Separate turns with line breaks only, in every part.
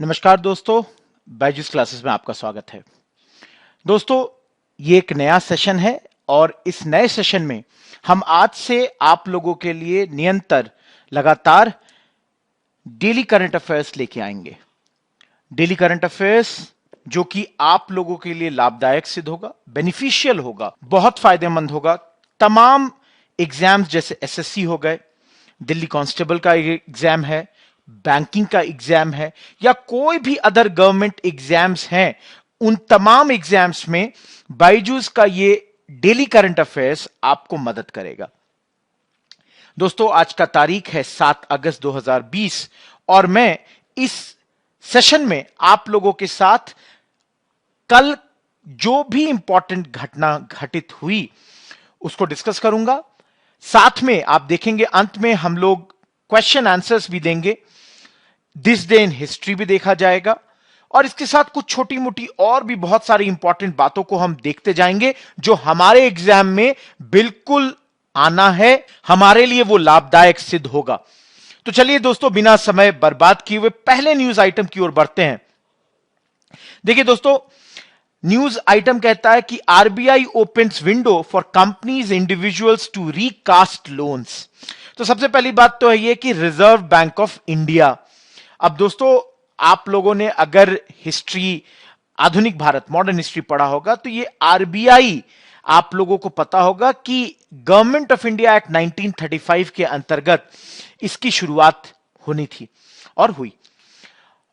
नमस्कार दोस्तों, बायजूस क्लासेस में आपका स्वागत है। दोस्तों, ये एक नया सेशन है और इस नए सेशन में हम आज से आप लोगों के लिए निरंतर लगातार डेली करंट अफेयर्स लेके आएंगे। डेली करंट अफेयर्स जो कि आप लोगों के लिए लाभदायक सिद्ध होगा, बेनिफिशियल होगा, बहुत फायदेमंद होगा। तमाम एग्जाम्स जैसे एसएससी हो गए, दिल्ली कांस्टेबल का एग्जाम है, बैंकिंग का एग्जाम है या कोई भी अदर गवर्नमेंट एग्जाम्स हैं, उन तमाम एग्जाम्स में बायजूस का ये डेली करंट अफेयर्स आपको मदद करेगा। दोस्तों, आज का तारीख है 7 अगस्त 2020 और मैं इस सेशन में आप लोगों के साथ कल जो भी इंपॉर्टेंट घटना घटित हुई उसको डिस्कस करूंगा। साथ में आप देखेंगे अंत में हम लोग क्वेश्चन आंसर्स भी देंगे, दिस डे इन हिस्ट्री भी देखा जाएगा और इसके साथ कुछ छोटी मोटी और भी बहुत सारी इंपॉर्टेंट बातों को हम देखते जाएंगे जो हमारे एग्जाम में बिल्कुल आना है, हमारे लिए वो लाभदायक सिद्ध होगा। तो चलिए दोस्तों, बिना समय बर्बाद किए हुए पहले न्यूज आइटम की ओर बढ़ते हैं। देखिए दोस्तों, न्यूज आइटम कहता है कि RBI opens window for companies individuals to recast loans. तो सबसे पहली बात तो है ये कि रिजर्व बैंक ऑफ इंडिया, अब दोस्तों आप लोगों ने अगर हिस्ट्री, आधुनिक भारत, मॉडर्न हिस्ट्री पढ़ा होगा तो ये आरबीआई आप लोगों को पता होगा कि गवर्नमेंट ऑफ इंडिया एक्ट 1935 के अंतर्गत इसकी शुरुआत होनी थी और हुई।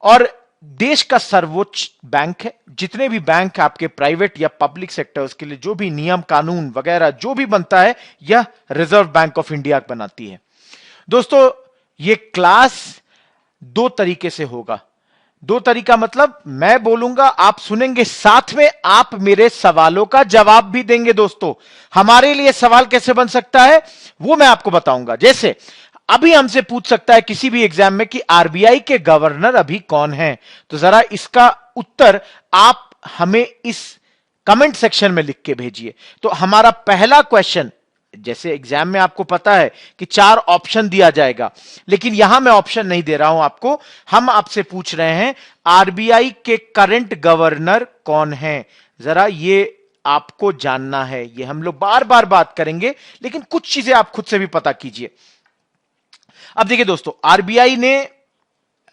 और देश का सर्वोच्च बैंक है। जितने भी बैंक आपके प्राइवेट या पब्लिक सेक्टर्स के लिए जो भी नियम कानून वगैरह जो भी बनता है, यह रिजर्व बैंक ऑफ इंडिया बनाती है। दोस्तों, यह क्लास दो तरीके से होगा। दो तरीका मतलब मैं बोलूंगा, आप सुनेंगे, साथ में आप मेरे सवालों का जवाब भी देंगे। दोस्तों, हमारे लिए सवाल कैसे बन सकता है वो मैं आपको बताऊंगा। जैसे अभी हमसे पूछ सकता है किसी भी एग्जाम में कि आरबीआई के गवर्नर अभी कौन हैं, तो जरा इसका उत्तर आप हमें इस कमेंट सेक्शन में लिख के भेजिए। तो हमारा पहला क्वेश्चन, जैसे एग्जाम में आपको पता है कि 4 ऑप्शन दिया जाएगा, लेकिन यहां मैं ऑप्शन नहीं दे रहा हूं आपको। हम आपसे पूछ रहे हैं आरबीआई के करंट गवर्नर कौन हैं, जरा ये आपको जानना है। ये हम लोग बार बार बात करेंगे, लेकिन कुछ चीजें आप खुद से भी पता कीजिए। अब देखिए दोस्तों, आरबीआई ने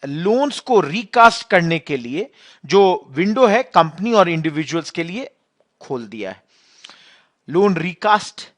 लोन्स को रिकास्ट करने के लिए जो विंडो है कंपनी और इंडिविजुअल्स के लिए खोल दिया है। लोन रिकास्ट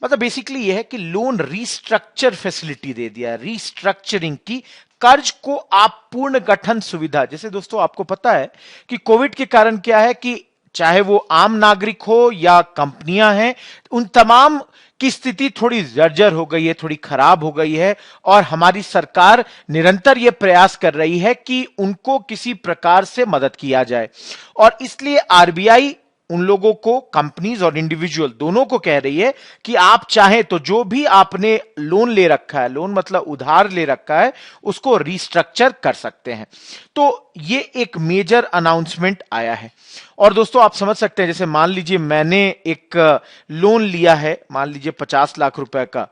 मतलब बेसिकली यह है कि लोन रीस्ट्रक्चर फैसिलिटी दे दिया है, रीस्ट्रक्चरिंग की, कर्ज को आप पूर्ण गठन सुविधा। जैसे दोस्तों आपको पता है कि कोविड के कारण क्या है कि चाहे वो आम नागरिक हो या कंपनियां हैं, उन तमाम की स्थिति थोड़ी जर्जर हो गई है, थोड़ी खराब हो गई है और हमारी सरकार निरंतर यह प्रयास कर रही है कि उनको किसी प्रकार से मदद किया जाए। और इसलिए आरबीआई उन लोगों को, कंपनीज और इंडिविजुअल दोनों को कह रही है कि आप चाहें तो जो भी आपने लोन ले रखा है, लोन मतलब उधार ले रखा है, उसको रिस्ट्रक्चर कर सकते हैं। तो ये एक मेजर अनाउंसमेंट आया है। और दोस्तों आप समझ सकते हैं, जैसे मान लीजिए मैंने एक लोन लिया है, मान लीजिए 50 लाख रुपए का,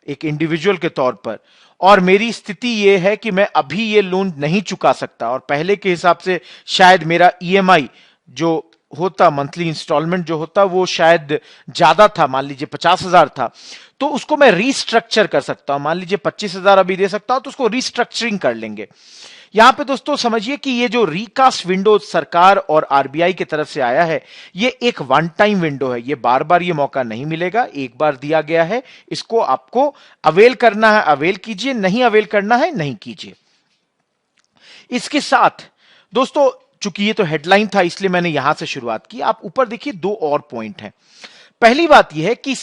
एक इंडिविजुअल के तौर पर, और मेरी स्थिति यह है कि मैं अभी ये लोन नहीं चुका सकता और पहले के हिसाब से शायद मेरा ईएमआई जो होता, मंथली इंस्टॉलमेंट जो होता, वो शायद ज्यादा था, मान लीजिए 50,000 था, तो उसको मैं रीस्ट्रक्चर कर सकता हूं। मान लीजिए 25,000 अभी दे सकता हूं, तो उसको रीस्ट्रक्चरिंग कर लेंगे। यहां पे दोस्तों समझिए कि ये जो रिकास्ट विंडो सरकार और आरबीआई की तरफ से आया है, ये एक वन टाइम विंडो है। ये बार बार ये मौका नहीं मिलेगा, एक बार दिया गया है, इसको आपको अवेल करना है अवेल कीजिए, नहीं अवेल करना है नहीं कीजिए। इसके साथ दोस्तों, चूंकि ये तो हेडलाइन था इसलिए मैंने यहां से शुरुआत की, आप ऊपर देखिए 2 और पॉइंट हैं। पहली बात यह है कि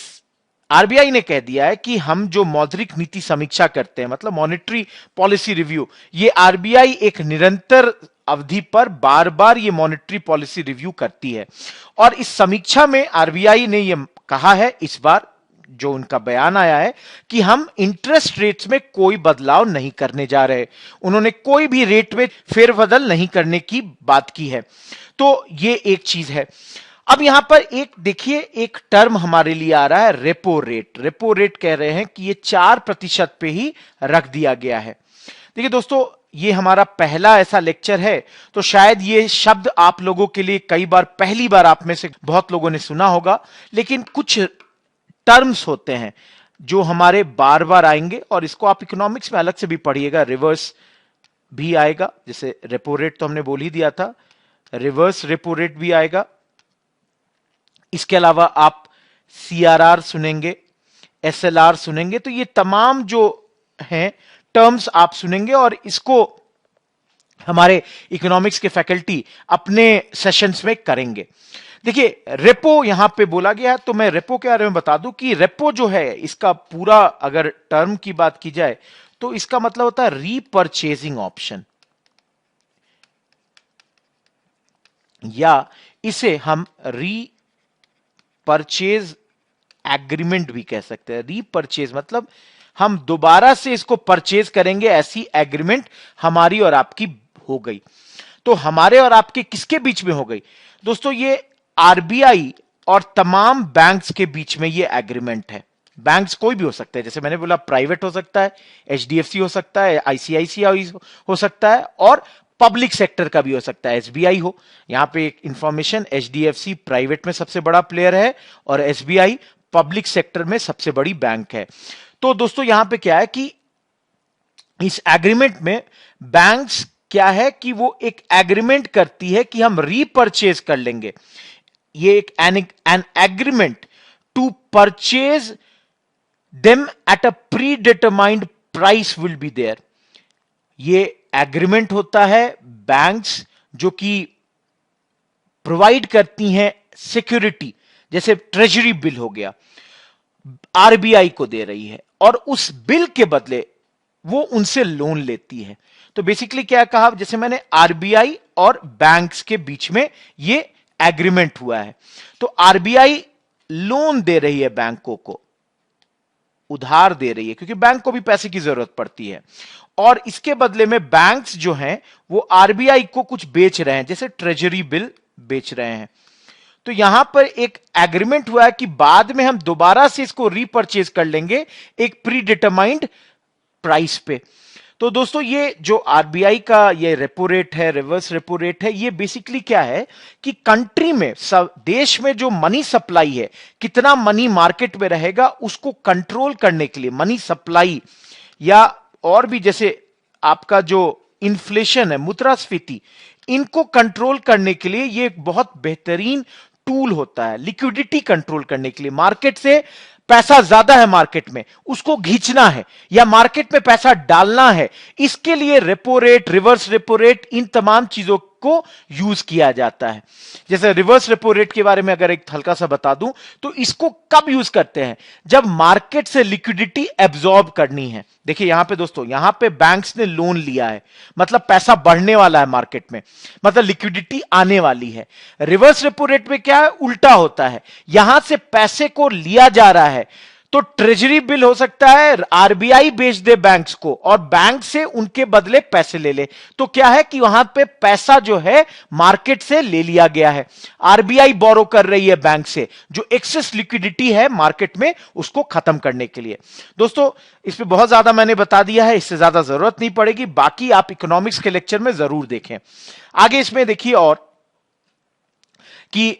आरबीआई ने कह दिया है कि हम जो मौद्रिक नीति समीक्षा करते हैं, मतलब मॉनेटरी पॉलिसी रिव्यू, ये आरबीआई एक निरंतर अवधि पर बार बार ये मॉनेटरी पॉलिसी रिव्यू करती है। और इस समीक्षा में आरबीआई ने यह कहा है, इस बार जो उनका बयान आया है, कि हम इंटरेस्ट रेट्स में कोई बदलाव नहीं करने जा रहे। उन्होंने कोई भी रेट में फेरबदल नहीं करने की बात की है। तो ये एक चीज है। अब यहां पर एक देखिए, एक टर्म हमारे लिए आ रहा है, रेपो रेट। रेपो रेट कह रहे हैं कि ये 4% पे ही रख दिया गया है। देखिए दोस्तों, ये हमारा पहला ऐसा लेक्चर है, तो शायद ये शब्द आप लोगों के लिए कई बार, पहली बार आप में से बहुत लोगों ने सुना होगा, लेकिन कुछ टर्म्स होते हैं जो हमारे बार बार आएंगे, और इसको आप इकोनॉमिक्स में अलग से भी पढ़िएगा। रिवर्स भी आएगा, जैसे रेपो रेट तो हमने बोल ही दिया था, रिवर्स रेपो रेट भी आएगा। इसके अलावा आप सीआरआर सुनेंगे, एसएलआर सुनेंगे, तो ये तमाम जो हैं टर्म्स आप सुनेंगे, और इसको हमारे इकोनॉमिक्स के फैकल्टी अपने सेशंस में करेंगे। देखिए, रेपो यहां पे बोला गया है, तो मैं रेपो के बारे में बता दूं कि रेपो जो है, इसका पूरा अगर टर्म की बात की जाए तो इसका मतलब होता है रीपरचेजिंग ऑप्शन, या इसे हम रीपरचेज एग्रीमेंट भी कह सकते हैं। रीपरचेज मतलब हम दोबारा से इसको परचेज करेंगे, ऐसी एग्रीमेंट हमारी और आपकी हो गई। तो हमारे और आपके किसके बीच में हो गई दोस्तों? ये आरबीआई और तमाम बैंक्स के बीच में ये एग्रीमेंट है। बैंक्स कोई भी हो सकता है, जैसे मैंने बोला प्राइवेट हो सकता है, एचडीएफसी हो सकता है, आईसीआईसीआई हो सकता है, और पब्लिक सेक्टर का भी हो सकता है, एसबीआई हो। यहां पे एक इंफॉर्मेशन, एचडीएफसी प्राइवेट में सबसे बड़ा प्लेयर है और एसबीआई पब्लिक सेक्टर में सबसे बड़ी बैंक है। तो दोस्तों यहां पे क्या है कि इस एग्रीमेंट में बैंक्स क्या है कि वो एक एग्रीमेंट करती है कि हम रीपरचेज कर लेंगे। ये एक an agreement to purchase them at a predetermined price will be there. ये एग्रीमेंट होता है बैंक्स जो कि प्रोवाइड करती हैं सिक्योरिटी, जैसे ट्रेजरी बिल हो गया, आरबीआई को दे रही है, और उस बिल के बदले वो उनसे लोन लेती है। तो बेसिकली क्या कहा, जैसे मैंने आरबीआई और बैंक्स के बीच में ये एग्रीमेंट हुआ है, तो आरबीआई लोन दे रही है बैंकों को, उधार दे रही है, क्योंकि बैंक को भी पैसे की जरूरत पड़ती है, और इसके बदले में बैंक्स जो हैं वो आरबीआई को कुछ बेच रहे हैं, जैसे ट्रेजरी बिल बेच रहे हैं। तो यहां पर एक एग्रीमेंट हुआ है कि बाद में हम दोबारा से इसको रीपरचेज कर लेंगे एक प्री डिटरमाइंड प्राइस पे। तो दोस्तों ये जो आरबीआई का ये रेपो रेट है, रिवर्स रेपो रेट है, ये बेसिकली क्या है कि कंट्री में, सब देश में जो मनी सप्लाई है, कितना मनी मार्केट में रहेगा, उसको कंट्रोल करने के लिए मनी सप्लाई, या और भी जैसे आपका जो इन्फ्लेशन है, मुद्रास्फीति, इनको कंट्रोल करने के लिए ये एक बहुत बेहतरीन टूल होता है। लिक्विडिटी कंट्रोल करने के लिए, मार्केट से पैसा ज्यादा है मार्केट में, उसको खींचना है या मार्केट में पैसा डालना है, इसके लिए repo rate, reverse repo rate, इन तमाम चीजों को यूज किया जाता है। जैसे रिवर्स रेपो रेट के बारे में अगर एक हल्का सा बता दूं, तो इसको कब यूज करते हैं? जब मार्केट से लिक्विडिटी एब्जॉर्ब करनी है। देखिए यहां पे दोस्तों, यहां पे बैंक्स ने लोन लिया है, मतलब पैसा बढ़ने वाला है मार्केट में, मतलब लिक्विडिटी आने वाली है। रिवर्स रेपो रेट में क्या है, उल्टा होता है, यहां से पैसे को लिया जा रहा है, तो ट्रेजरी बिल हो सकता है, आरबीआई बेच दे बैंक्स को और बैंक से उनके बदले पैसे ले ले। तो क्या है कि वहां पे पैसा जो है मार्केट से ले लिया गया है, आरबीआई बोरो कर रही है बैंक से, जो एक्सेस लिक्विडिटी है मार्केट में, उसको खत्म करने के लिए। दोस्तों इस पे बहुत ज्यादा मैंने बता दिया है, इससे ज्यादा जरूरत नहीं पड़ेगी, बाकी आप इकोनॉमिक्स के लेक्चर में जरूर देखें। आगे इसमें देखिए और कि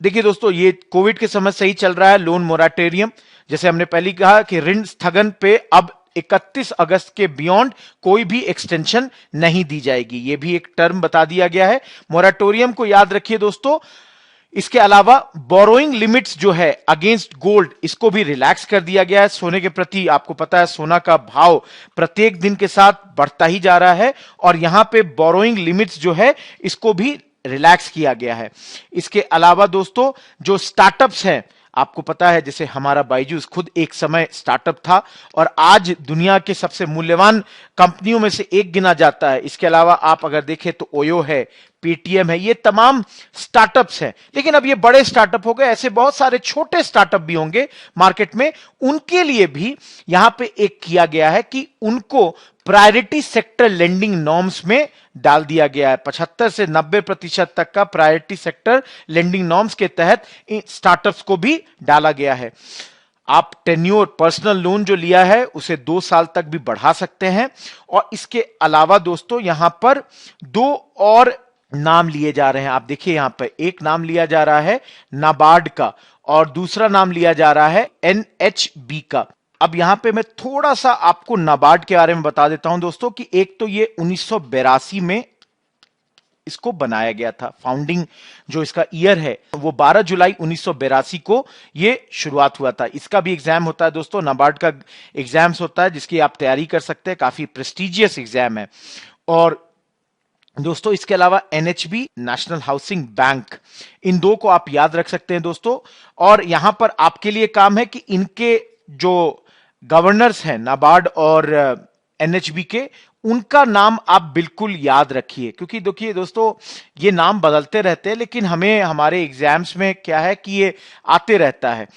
देखिए दोस्तों, ये कोविड के समय सही चल रहा है लोन मोराटोरियम, जैसे हमने पहले कहा कि ऋण स्थगन पे अब 31 अगस्त के बियॉन्ड कोई भी एक्सटेंशन नहीं दी जाएगी, ये भी एक टर्म बता दिया गया है। मोराटोरियम को याद रखिए दोस्तों। इसके अलावा बोरोइंग लिमिट्स जो है अगेंस्ट गोल्ड, इसको भी रिलैक्स कर दिया गया है। सोने के प्रति आपको पता है सोना का भाव प्रत्येक दिन के साथ बढ़ता ही जा रहा है, और यहां पे बोरोइंग लिमिट्स जो है इसको भी रिलैक्स किया गया है। इसके अलावा दोस्तों जो स्टार्टअप्स हैं, आपको पता है जैसे हमारा बायजूस खुद एक समय स्टार्टअप था और आज दुनिया के सबसे मूल्यवान कंपनियों में से एक गिना जाता है। इसके अलावा आप अगर देखें तो ओयो है, पेटीएम है, ये तमाम स्टार्टअप्स हैं। लेकिन अब ये बड़े स्टार्टअप हो गए, ऐसे बहुत सारे छोटे स्टार्टअप भी होंगे मार्केट में, उनके लिए भी यहां पे एक किया गया है कि उनको प्रायोरिटी सेक्टर लेंडिंग नॉर्म्स में डाल दिया गया है। 75 से 90% तक का प्रायोरिटी सेक्टर लेंडिंग नॉर्म्स के तहत स्टार्टअप्स को भी डाला गया है। आप टेन्योर पर्सनल लोन जो लिया है उसे 2 साल तक भी बढ़ा सकते हैं। और इसके अलावा दोस्तों यहां पर 2 और नाम लिए जा रहे हैं। आप देखिए यहां पर एक नाम लिया जा रहा है नाबार्ड का और दूसरा नाम लिया जा रहा है एनएचबी का। अब यहां पे मैं थोड़ा सा आपको नाबार्ड के बारे में बता देता हूं दोस्तों कि एक तो ये 1982 में इसको बनाया गया था। फाउंडिंग जो इसका ईयर है वो 12 जुलाई 1982 को ये शुरुआत हुआ था। इसका भी एग्जाम होता है दोस्तों, नाबार्ड का एग्जाम्स होता है जिसकी आप तैयारी कर सकते हैं, काफी प्रेस्टिजियस एग्जाम है। और दोस्तों इसके अलावा एनएचबी, नेशनल हाउसिंग बैंक, इन दो को आप याद रख सकते हैं दोस्तों। और यहां पर आपके लिए काम है कि इनके जो गवर्नर्स हैं नाबार्ड और एनएचबी के, उनका नाम आप बिल्कुल याद रखिए, क्योंकि देखिए दोस्तों ये नाम बदलते रहते हैं लेकिन हमें हमारे एग्जाम्स में क्या है कि ये आते रहता है।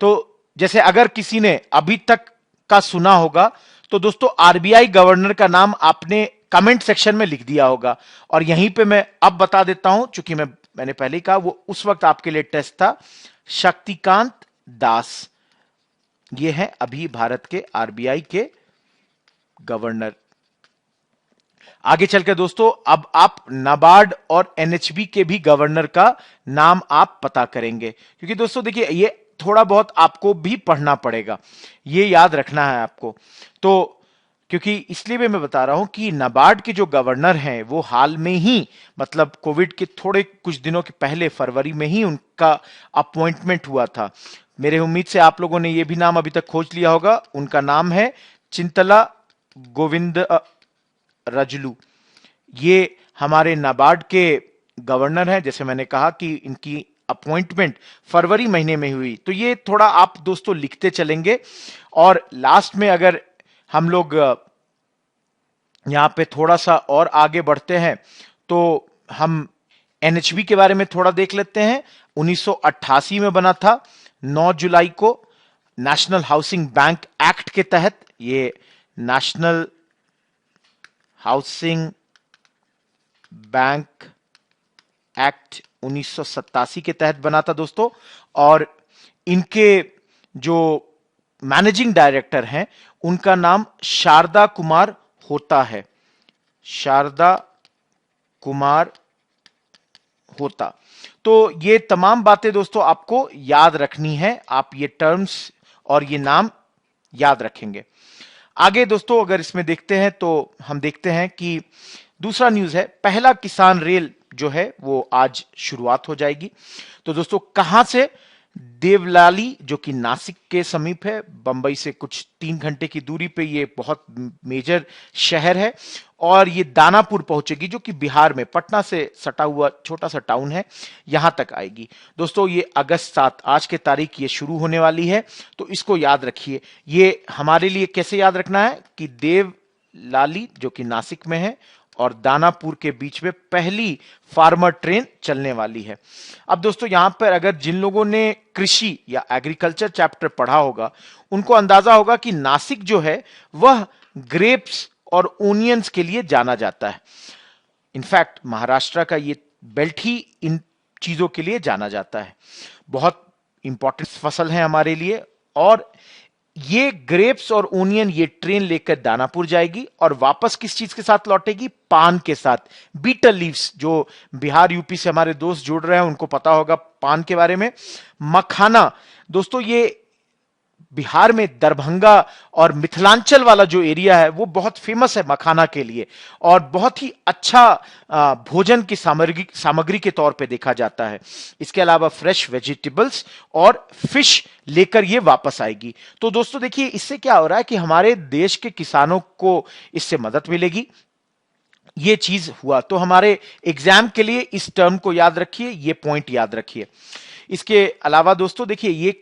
तो जैसे अगर किसी ने अभी तक का सुना होगा तो दोस्तों आरबीआई गवर्नर का नाम आपने कमेंट सेक्शन में लिख दिया होगा। और यहीं पे मैं अब बता देता हूं, चूंकि मैंने पहले ही कहा वो उस वक्त आपके लिए टेस्ट था, शक्तिकांत दास। ये है अभी भारत के आरबीआई के गवर्नर। आगे चलकर दोस्तों अब आप नाबार्ड और एनएचबी के भी गवर्नर का नाम आप पता करेंगे, क्योंकि दोस्तों देखिए ये थोड़ा बहुत आपको भी पढ़ना पड़ेगा, ये याद रखना है आपको। तो क्योंकि इसलिए भी मैं बता रहा हूं कि नाबार्ड के जो गवर्नर हैं वो हाल में ही, मतलब कोविड के थोड़े कुछ दिनों के पहले फरवरी में ही उनका अपॉइंटमेंट हुआ था। मेरे उम्मीद से आप लोगों ने ये भी नाम अभी तक खोज लिया होगा। उनका नाम है चिंतला गोविंद रजलू। ये हमारे नाबार्ड के गवर्नर हैं। जैसे मैंने कहा कि इनकी अपॉइंटमेंट फरवरी महीने में हुई, तो ये थोड़ा आप दोस्तों लिखते चलेंगे। और लास्ट में अगर हम लोग यहां पे थोड़ा सा और आगे बढ़ते हैं तो हम एनएचबी के बारे में थोड़ा देख लेते हैं। 1988 में बना था 9 जुलाई को, नेशनल हाउसिंग बैंक एक्ट के तहत। ये नेशनल हाउसिंग बैंक एक्ट 1987 के तहत बना था दोस्तों। और इनके जो मैनेजिंग डायरेक्टर हैं उनका नाम शारदा कुमार होता है, शारदा कुमार होता। तो ये तमाम बातें दोस्तों आपको याद रखनी है, आप ये टर्म्स और ये नाम याद रखेंगे। आगे दोस्तों अगर इसमें देखते हैं तो हम देखते हैं कि दूसरा न्यूज है, पहला किसान रेल जो है वो आज शुरुआत हो जाएगी। तो दोस्तों कहां से? देवलाली जो कि नासिक के समीप है, बंबई से कुछ 3 घंटे की दूरी पे ये बहुत मेजर शहर है। और ये दानापुर पहुंचेगी जो कि बिहार में पटना से सटा हुआ छोटा सा टाउन है, यहां तक आएगी। दोस्तों ये अगस्त 7 आज के तारीख ये शुरू होने वाली है, तो इसको याद रखिए। ये हमारे लिए कैसे याद रखना है कि देवलाली जो कि नासिक में है और दानापुर के बीच में पहली फार्मर ट्रेन चलने वाली है। अब दोस्तों यहां पर अगर जिन लोगों ने कृषि या एग्रीकल्चर चैप्टर पढ़ा होगा उनको अंदाजा होगा कि नासिक जो है वह ग्रेप्स और ओनियंस के लिए जाना जाता है। इनफैक्ट महाराष्ट्र का ये बेल्ट ही इन चीजों के लिए जाना जाता है। बहुत इंपॉर्टेंट फसल है हमारे लिए। और ये ग्रेप्स और ओनियन ये ट्रेन लेकर दानापुर जाएगी और वापस किस चीज के साथ लौटेगी? पान के साथ। बीटल लीव्स, जो बिहार यूपी से हमारे दोस्त जुड़ रहे हैं उनको पता होगा पान के बारे में। मखाना दोस्तों ये बिहार में दरभंगा और मिथिलांचल वाला जो एरिया है वो बहुत फेमस है मखाना के लिए और बहुत ही अच्छा भोजन की सामग्री के तौर पे देखा जाता है। इसके अलावा फ्रेश वेजिटेबल्स और फिश लेकर ये वापस आएगी। तो दोस्तों देखिए इससे क्या हो रहा है कि हमारे देश के किसानों को इससे मदद मिलेगी। ये चीज हुआ तो हमारे एग्जाम के लिए इस टर्म को याद रखिए, ये पॉइंट याद रखिए। इसके अलावा दोस्तों देखिए ये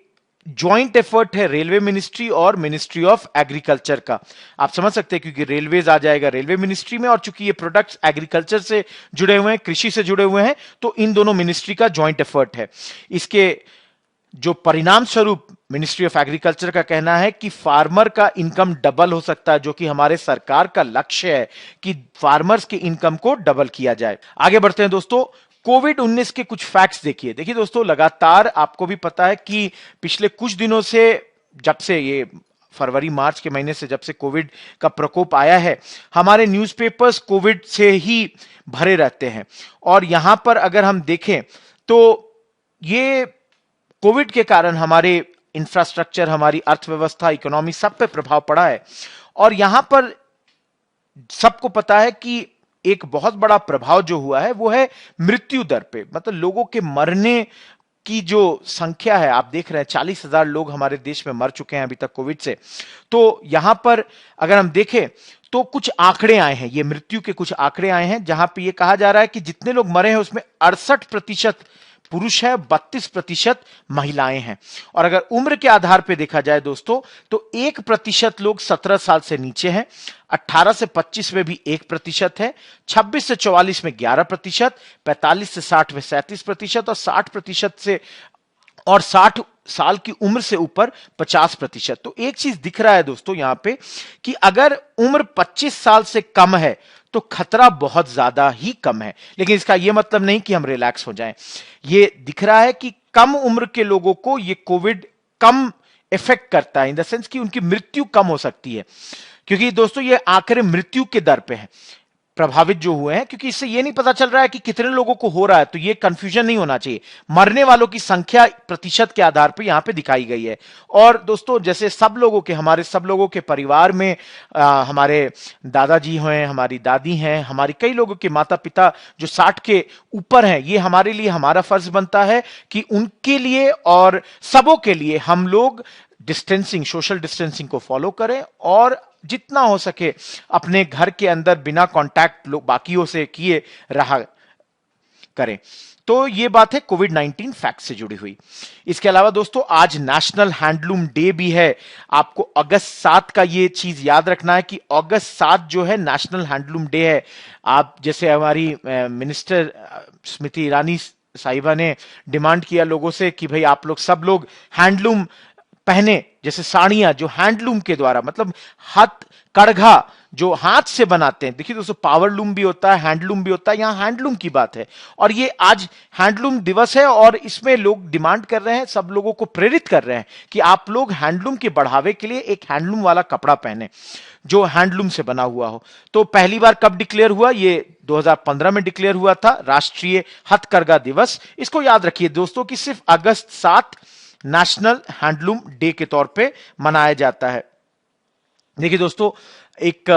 ज्वाइंट एफर्ट है रेलवे मिनिस्ट्री और मिनिस्ट्री ऑफ एग्रीकल्चर का। आप समझ सकते हैं क्योंकि रेलवेज आ जाएगा रेलवे मिनिस्ट्री में और चूंकि ये प्रोडक्ट्स एग्रीकल्चर से जुड़े हुए हैं, कृषि से जुड़े हुए हैं, तो इन दोनों मिनिस्ट्री का ज्वाइंट एफर्ट है। इसके जो परिणाम स्वरूप मिनिस्ट्री ऑफ एग्रीकल्चर का कहना है कि फार्मर का इनकम डबल हो सकता है, जो कि हमारे सरकार का लक्ष्य है कि फार्मर्स के इनकम को डबल किया जाए। आगे बढ़ते हैं दोस्तों। कोविड-19 के कुछ फैक्ट्स देखिए दोस्तों, लगातार आपको भी पता है कि पिछले कुछ दिनों से जब से ये फरवरी मार्च के महीने से, जब से कोविड का प्रकोप आया है, हमारे न्यूज़पेपर्स कोविड से ही भरे रहते हैं। और यहां पर अगर हम देखें तो ये कोविड के कारण हमारे इंफ्रास्ट्रक्चर, हमारी अर्थव्यवस्था, इकोनॉमी, सब पे प्रभाव पड़ा है। और यहां पर सबको पता है कि एक बहुत बड़ा प्रभाव जो हुआ है वो है मृत्यु दर पे, मतलब लोगों के मरने की जो संख्या है, आप देख रहे हैं 40,000 लोग हमारे देश में मर चुके हैं अभी तक कोविड से। तो यहां पर अगर हम देखें तो कुछ आंकड़े आए हैं, ये मृत्यु के कुछ आंकड़े आए हैं, जहां पे ये कहा जा रहा है कि जितने लोग मरे हैं उसमें 68% पुरुष है, 32% महिलाएं हैं। और अगर उम्र के आधार पर देखा जाए दोस्तों, तो 1% लोग 17 साल से नीचे हैं, 18 से 25 में भी 1% है, 26 से 44 में 11%, 45 से 60 में 37% और 60% से और 60 साल की उम्र से ऊपर 50%। तो एक चीज दिख रहा है दोस्तों यहां पे कि अगर उम्र 25 साल से कम है तो खतरा बहुत ज्यादा ही कम है। लेकिन इसका यह मतलब नहीं कि हम रिलैक्स हो जाएं। ये दिख रहा है कि कम उम्र के लोगों को ये कोविड कम इफेक्ट करता है, इन द सेंस कि उनकी मृत्यु कम हो सकती है। क्योंकि दोस्तों ये आंकड़े मृत्यु के दर पे हैं, प्रभावित जो हुए हैं, क्योंकि इससे ये नहीं पता चल रहा है कि कितने लोगों को हो रहा है, तो ये कंफ्यूजन नहीं होना चाहिए। मरने वालों की संख्या प्रतिशत के आधार पर यहां पे दिखाई गई है। और दोस्तों जैसे सब लोगों के, हमारे सब लोगों के परिवार में हमारे दादाजी हैं, हमारी दादी हैं, हमारी कई लोगों के माता पिता जो 60 के ऊपर हैं, ये हमारे लिए, हमारा फर्ज बनता है कि उनके लिए और सबों के लिए हम लोग डिस्टेंसिंग, सोशल डिस्टेंसिंग को फॉलो करें और जितना हो सके अपने घर के अंदर बिना कांटेक्ट लोग बाकियों से किए रहा करें। तो ये बात है कोविड 19 फैक्ट से जुड़ी हुई। इसके अलावा दोस्तों आज नेशनल हैंडलूम डे भी है। आपको अगस्त 7 का ये चीज याद रखना है कि अगस्त 7 जो है नेशनल हैंडलूम डे है। आप जैसे हमारी मिनिस्टर स्मृति ईरानी साहिबा ने डिमांड किया लोगों से कि भाई आप लोग सब लोग हैंडलूम पहने, जैसे साड़ियां जो हैंडलूम के द्वारा, मतलब हाथ कड़घा जो हाथ से बनाते हैं। देखिए दोस्तों पावर लूम भी होता है, हैंडलूम भी होता है, यहां हैंडलूम की बात है। और ये आज हैंडलूम दिवस है और इसमें लोग डिमांड कर रहे हैं, सब लोगों को प्रेरित कर रहे हैं कि आप लोग हैंडलूम के बढ़ावे के लिए एक हैंडलूम वाला कपड़ा पहने जो हैंडलूम से बना हुआ हो। तो पहली बार कब डिक्लेयर हुआ? ये 2015 में डिक्लेयर हुआ था, राष्ट्रीय हथकरघा दिवस। इसको याद रखिए दोस्तों कि सिर्फ अगस्त 7 नेशनल हैंडलूम डे के तौर पे मनाया जाता है। देखिए दोस्तों एक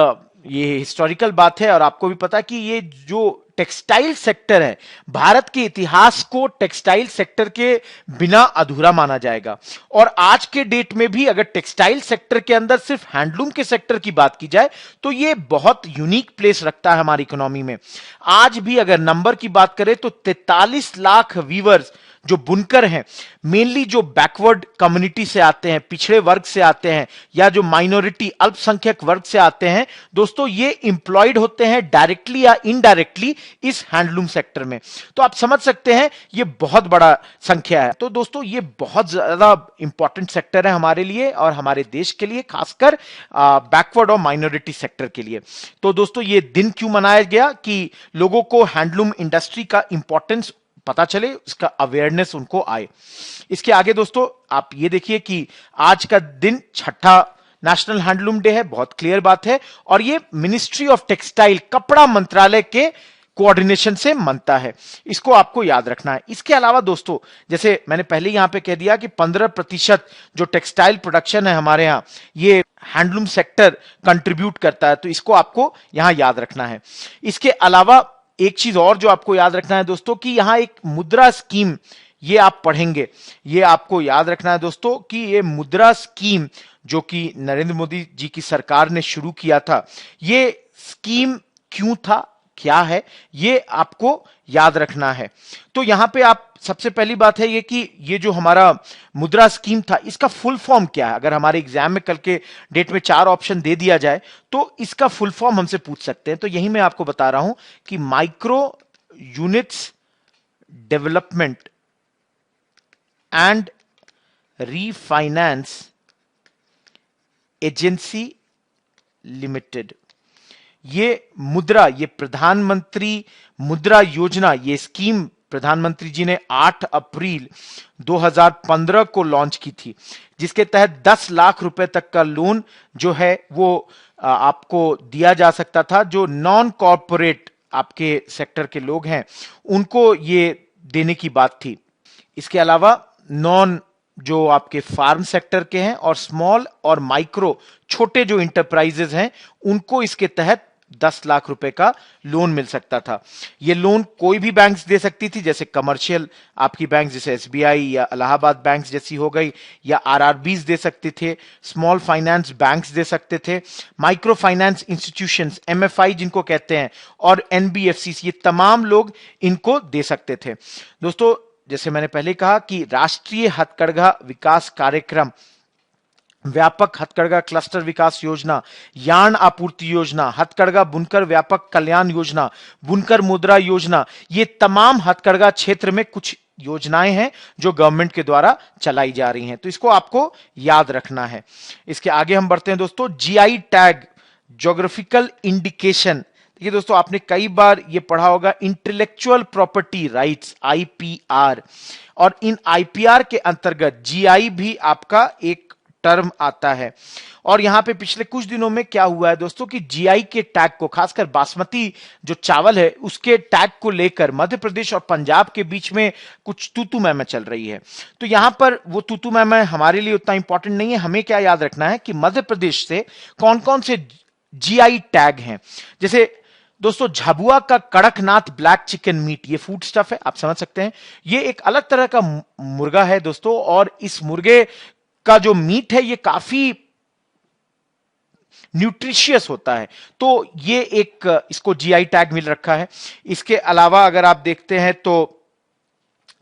ये हिस्टोरिकल बात है और आपको भी पता है कि ये जो टेक्सटाइल सेक्टर है, भारत के इतिहास को टेक्सटाइल सेक्टर के बिना अधूरा माना जाएगा। और आज के डेट में भी अगर टेक्सटाइल सेक्टर के अंदर सिर्फ हैंडलूम के सेक्टर की बात की जाए तो ये बहुत यूनिक प्लेस रखता है हमारी इकोनॉमी में। आज भी अगर नंबर की बात करें तो 43 लाख वीवर्स जो बुनकर हैं, मेनली जो बैकवर्ड कम्युनिटी से आते हैं, पिछड़े वर्ग से आते हैं या जो माइनॉरिटी अल्पसंख्यक वर्ग से आते हैं, दोस्तों ये इंप्लॉयड होते हैं डायरेक्टली या इनडायरेक्टली इस हैंडलूम सेक्टर में। तो आप समझ सकते हैं ये बहुत बड़ा संख्या है। तो दोस्तों ये बहुत ज्यादा इंपॉर्टेंट सेक्टर है हमारे लिए और हमारे देश के लिए, खासकर बैकवर्ड और माइनॉरिटी सेक्टर के लिए। तो दोस्तों ये दिन क्यों मनाया गया? कि लोगों को हैंडलूम इंडस्ट्री का इंपॉर्टेंस पता चले, उसका अवेयरनेस उनको आए। इसके आगे दोस्तों आप ये देखिए कि आज का दिन 6ठा नेशनल हैंडलूम डे है, बहुत क्लियर बात है। और ये मिनिस्ट्री ऑफ टेक्सटाइल, कपड़ा मंत्रालय के कोऑर्डिनेशन से मनता है, इसको आपको याद रखना है। इसके अलावा दोस्तों जैसे मैंने पहले यहां पे कह दिया कि 15% जो टेक्सटाइल प्रोडक्शन है हमारे यहां, ये हैंडलूम सेक्टर कंट्रीब्यूट करता है, तो इसको आपको यहां याद रखना है। इसके अलावा एक चीज और जो आपको याद रखना है दोस्तों कि यहां एक मुद्रा स्कीम, ये आप पढ़ेंगे, ये आपको याद रखना है दोस्तों कि ये मुद्रा स्कीम जो कि नरेंद्र मोदी जी की सरकार ने शुरू किया था, ये स्कीम क्यों था, क्या है, ये आपको याद रखना है। तो यहां पे आप सबसे पहली बात है ये कि ये जो हमारा मुद्रा स्कीम था, इसका फुल फॉर्म क्या है? अगर हमारे एग्जाम में कल के डेट में 4 ऑप्शन दे दिया जाए तो इसका फुल फॉर्म हमसे पूछ सकते हैं। तो यही मैं आपको बता रहा हूं कि micro units development and refinance agency limited, ये मुद्रा, ये प्रधानमंत्री मुद्रा योजना, ये स्कीम प्रधानमंत्री जी ने 8 अप्रैल 2015 को लॉन्च की थी, जिसके तहत 10 लाख रुपए तक का लोन जो है वो आपको दिया जा सकता था। जो नॉन कॉर्पोरेट आपके सेक्टर के लोग हैं उनको ये देने की बात थी। इसके अलावा नॉन जो आपके फार्म सेक्टर के हैं और स्मॉल और माइक्रो छोटे जो इंटरप्राइजेस हैं उनको इसके तहत 10 लाख रुपए का लोन मिल सकता था। यह लोन कोई भी बैंक्स दे सकती थी, जैसे कमर्शियल आपकी बैंक जैसे एसबीआई या इलाहाबाद बैंक्स जैसी हो गई, या आरआरबीज दे सकते थे, स्मॉल फाइनेंस बैंक्स दे सकते थे, माइक्रो फाइनेंस इंस्टीट्यूशंस एमएफआई जिनको कहते हैं, और एनबीएफसी, ये तमाम लोग इनको दे सकते थे। दोस्तों, जैसे मैंने पहले कहा कि राष्ट्रीय हथकरघा विकास कार्यक्रम, व्यापक हथकरघा क्लस्टर विकास योजना, यार्न आपूर्ति योजना, हथकरघा बुनकर व्यापक कल्याण योजना, बुनकर मुद्रा योजना, ये तमाम हथकरघा क्षेत्र में कुछ योजनाएं हैं जो गवर्नमेंट के द्वारा चलाई जा रही हैं, तो इसको आपको याद रखना है। इसके आगे हम बढ़ते हैं दोस्तों। GI tag, geographical indication. देखिए दोस्तों, आपने कई बार ये पढ़ा होगा इंटेलेक्चुअल प्रॉपर्टी राइट्स, आईपीआर, और इन आईपीआर के अंतर्गत जीआई भी आपका एक टर्म आता है। और यहां पे पिछले कुछ दिनों में क्या हुआ है दोस्तों कि जीआई के टैग को, खासकर बासमती जो चावल है उसके टैग को लेकर मध्य प्रदेश और पंजाब के बीच में कुछ तूतू मैमे चल रही है। तो यहां पर वो तूतू मैमे हमारे लिए उतना इंपॉर्टेंट नहीं है। हमें क्या याद रखना है कि मध्य प्रदेश से कौन कौन से जीआई टैग हैं। जैसे दोस्तों, झाबुआ का कड़कनाथ ब्लैक चिकन मीट, ये फूड स्टफ है, आप समझ सकते हैं। ये एक अलग तरह का मुर्गा है दोस्तों, और इस मुर्गे का जो मीट है ये काफी न्यूट्रिशियस होता है, तो ये एक इसको जीआई टैग मिल रखा है। इसके अलावा अगर आप देखते हैं तो